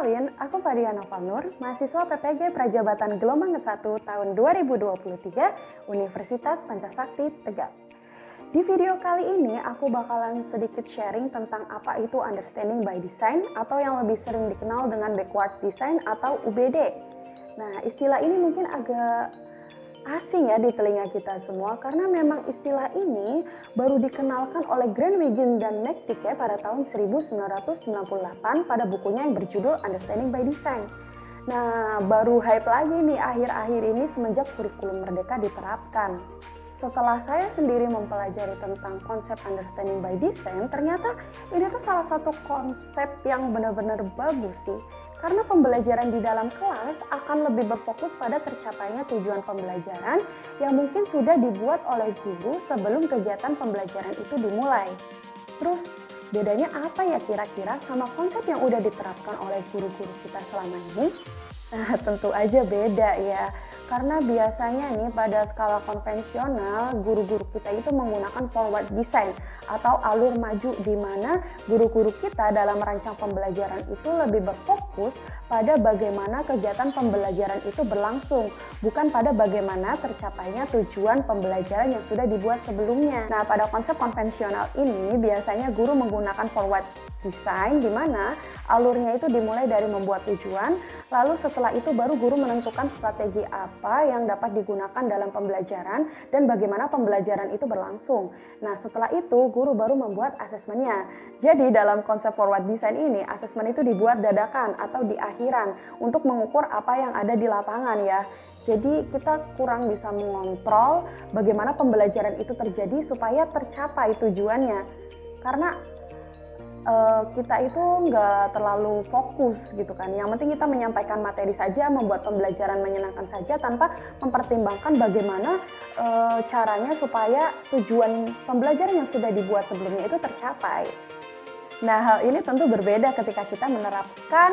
Kenalin, aku Fadia Novanur, mahasiswa PPG Prajabatan Gelombang ke-1 tahun 2023, Universitas Pancasakti, Tegal. Di video kali ini, aku bakalan sedikit sharing tentang apa itu Understanding by Design atau yang lebih sering dikenal dengan Backward Design atau UBD. Nah, istilah ini mungkin agak asing ya di telinga kita semua karena memang istilah ini baru dikenalkan oleh Grant Wiggin dan McTighe pada tahun 1998 pada bukunya yang berjudul Understanding by Design. Nah, baru hype lagi nih akhir-akhir ini semenjak kurikulum Merdeka diterapkan. Setelah saya sendiri mempelajari tentang konsep Understanding by Design, ternyata ini tuh salah satu konsep yang benar-benar bagus sih. Karena pembelajaran di dalam kelas akan lebih berfokus pada tercapainya tujuan pembelajaran yang mungkin sudah dibuat oleh guru sebelum kegiatan pembelajaran itu dimulai. Terus, bedanya apa ya kira-kira sama konsep yang udah diterapkan oleh guru-guru kita selama ini? Nah, tentu aja beda ya. Karena biasanya nih pada skala konvensional guru-guru kita itu menggunakan forward design atau alur maju di mana guru-guru kita dalam merancang pembelajaran itu lebih berfokus pada bagaimana kegiatan pembelajaran itu berlangsung, bukan pada bagaimana tercapainya tujuan pembelajaran yang sudah dibuat sebelumnya. Nah, pada konsep konvensional ini biasanya guru menggunakan forward design di mana alurnya itu dimulai dari membuat tujuan, lalu setelah itu baru guru menentukan strategi apa yang dapat digunakan dalam pembelajaran dan bagaimana pembelajaran itu berlangsung. Nah, setelah itu guru baru membuat asesmennya. Jadi dalam konsep forward design ini, asesmen itu dibuat dadakan atau di akhiran untuk mengukur apa yang ada di lapangan ya. Jadi kita kurang bisa mengontrol bagaimana pembelajaran itu terjadi supaya tercapai tujuannya. Karena kita itu nggak terlalu fokus gitu kan. Yang penting kita menyampaikan materi saja, membuat pembelajaran menyenangkan saja tanpa mempertimbangkan bagaimana caranya supaya tujuan pembelajaran yang sudah dibuat sebelumnya itu tercapai. Nah, hal ini tentu berbeda ketika kita menerapkan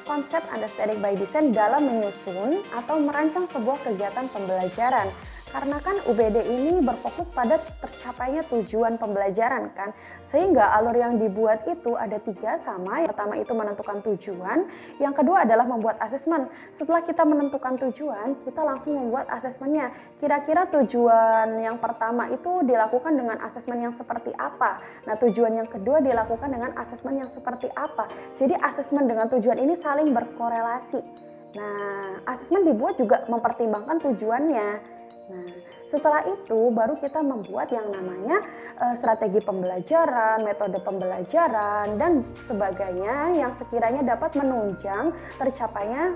konsep Understanding by Design dalam menyusun atau merancang sebuah kegiatan pembelajaran. Karena kan UBD ini berfokus pada tercapainya tujuan pembelajaran kan. Sehingga alur yang dibuat itu ada 3 sama. Yang pertama itu menentukan tujuan. Yang kedua adalah membuat asesmen. Setelah kita menentukan tujuan, kita langsung membuat asesmennya. Kira-kira tujuan yang pertama itu dilakukan dengan asesmen yang seperti apa. Nah, tujuan yang kedua dilakukan dengan asesmen yang seperti apa. Jadi asesmen dengan tujuan ini saling berkorelasi. Nah, asesmen dibuat juga mempertimbangkan tujuannya. Nah, setelah itu baru kita membuat yang namanya strategi pembelajaran, metode pembelajaran, dan sebagainya yang sekiranya dapat menunjang tercapainya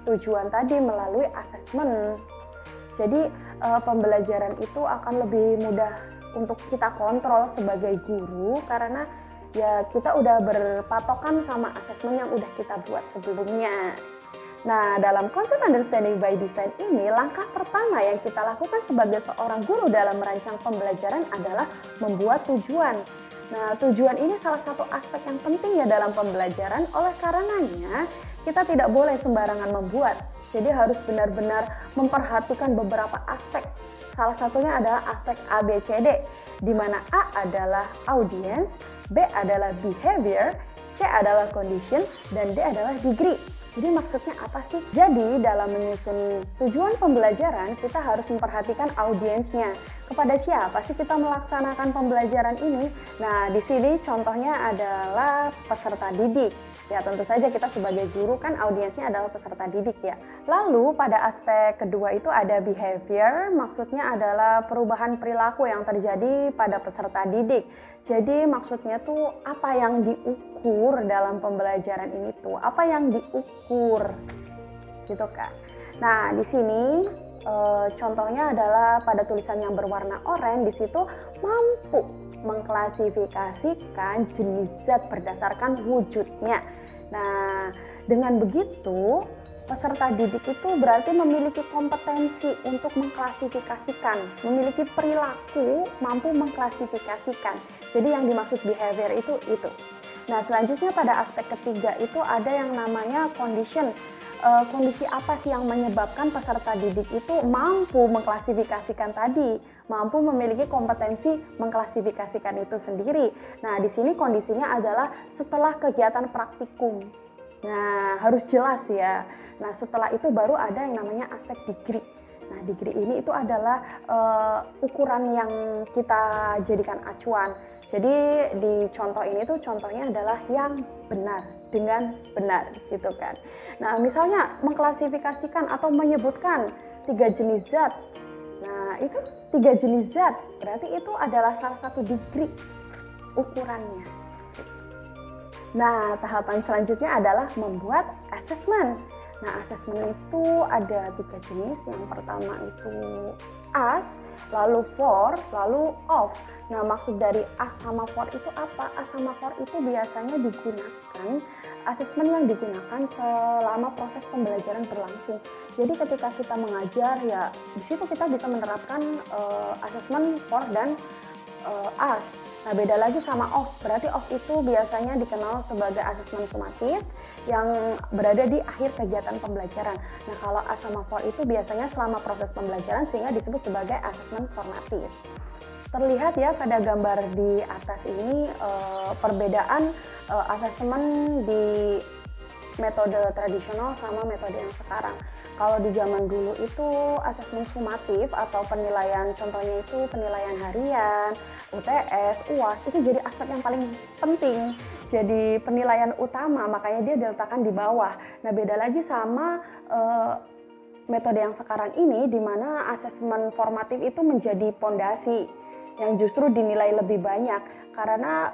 tujuan tadi melalui asesmen. Jadi pembelajaran itu akan lebih mudah untuk kita kontrol sebagai guru karena ya kita udah berpatokan sama asesmen yang udah kita buat sebelumnya. Nah, dalam konsep Understanding by Design ini, langkah pertama yang kita lakukan sebagai seorang guru dalam merancang pembelajaran adalah membuat tujuan. Nah, tujuan ini salah satu aspek yang penting ya dalam pembelajaran, oleh karenanya kita tidak boleh sembarangan membuat. Jadi harus benar-benar memperhatikan beberapa aspek. Salah satunya adalah aspek A, B, C, D, di mana A adalah audience, B adalah behavior, C adalah condition, dan D adalah degree. Jadi maksudnya apa sih? Jadi dalam menyusun tujuan pembelajaran kita harus memperhatikan audiensnya. Kepada siapa sih kita melaksanakan pembelajaran ini? Nah, di sini contohnya adalah peserta didik. Ya, tentu saja kita sebagai guru kan audiensnya adalah peserta didik ya. Lalu pada aspek kedua itu ada behavior, maksudnya adalah perubahan perilaku yang terjadi pada peserta didik. Jadi maksudnya tuh apa yang diukur dalam pembelajaran ini tuh, apa yang diukur gitu kan. Nah, di sini contohnya adalah pada tulisan yang berwarna oranye, di situ mampu mengklasifikasikan jenis zat berdasarkan wujudnya. Nah, dengan begitu peserta didik itu berarti memiliki kompetensi untuk mengklasifikasikan, memiliki perilaku mampu mengklasifikasikan. Jadi yang dimaksud behavior itu. Nah, selanjutnya pada aspek ketiga itu ada yang namanya condition. Kondisi apa sih yang menyebabkan peserta didik itu mampu mengklasifikasikan tadi, mampu memiliki kompetensi mengklasifikasikan itu sendiri. Nah, di sini kondisinya adalah setelah kegiatan praktikum. Nah, harus jelas ya. Nah, setelah itu baru ada yang namanya aspek degree. Nah, degree ini itu adalah ukuran yang kita jadikan acuan. Jadi di contoh ini tuh contohnya adalah yang benar dengan benar gitu kan. Nah, misalnya mengklasifikasikan atau menyebutkan 3 jenis zat. Nah, itu 3 jenis zat berarti itu adalah salah satu degree ukurannya. Nah, tahapan selanjutnya adalah membuat assessment. Nah, assessment itu ada 3 jenis. Yang pertama itu as, lalu for, lalu of. Nah, maksud dari as sama for itu apa? As sama for itu biasanya digunakan, assessment yang digunakan selama proses pembelajaran berlangsung. Jadi ketika kita mengajar ya, di situ kita bisa menerapkan assessment for dan as. Nah, beda lagi sama off, berarti off itu biasanya dikenal sebagai asesmen sumatif yang berada di akhir kegiatan pembelajaran. Nah, kalau as sama for itu biasanya selama proses pembelajaran sehingga disebut sebagai asesmen formatif. Terlihat ya pada gambar di atas ini perbedaan asesmen di metode tradisional sama metode yang sekarang. Kalau di zaman dulu itu asesmen sumatif atau penilaian, contohnya itu penilaian harian, UTS, UAS, itu jadi aspek yang paling penting. Jadi penilaian utama, makanya dia diletakkan di bawah. Nah, beda lagi sama metode yang sekarang ini, di mana asesmen formatif itu menjadi pondasi yang justru dinilai lebih banyak. Karena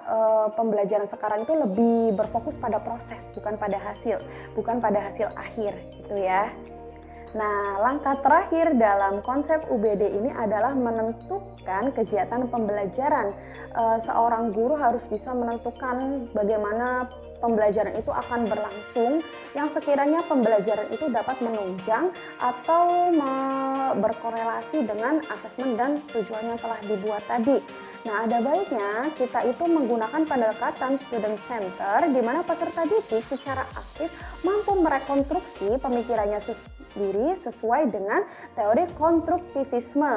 pembelajaran sekarang itu lebih berfokus pada proses, bukan pada hasil akhir gitu ya. Nah, langkah terakhir dalam konsep UBD ini adalah menentukan kegiatan pembelajaran. Seorang guru harus bisa menentukan bagaimana pembelajaran itu akan berlangsung, yang sekiranya pembelajaran itu dapat menunjang atau berkorelasi dengan asesmen dan tujuan yang telah dibuat tadi. Nah, ada baiknya kita itu menggunakan pendekatan student center di mana peserta didik secara aktif mampu merekonstruksi pemikirannya sendiri sesuai dengan teori konstruktivisme.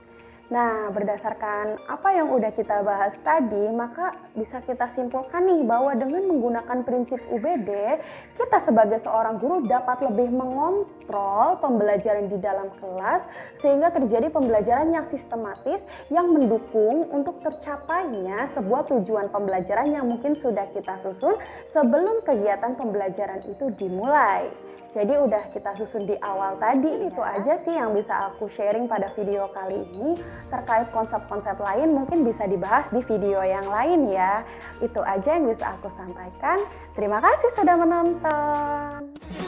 Nah, berdasarkan apa yang udah kita bahas tadi, maka bisa kita simpulkan nih bahwa dengan menggunakan prinsip UBD, kita sebagai seorang guru dapat lebih mengontrol pembelajaran di dalam kelas sehingga terjadi pembelajaran yang sistematis yang mendukung untuk tercapainya sebuah tujuan pembelajaran yang mungkin sudah kita susun sebelum kegiatan pembelajaran itu dimulai. Jadi udah kita susun di awal tadi, itu aja sih yang bisa aku sharing pada video kali ini. Terkait konsep-konsep lain mungkin bisa dibahas di video yang lain ya. Itu aja yang bisa aku sampaikan. Terima kasih sudah menonton.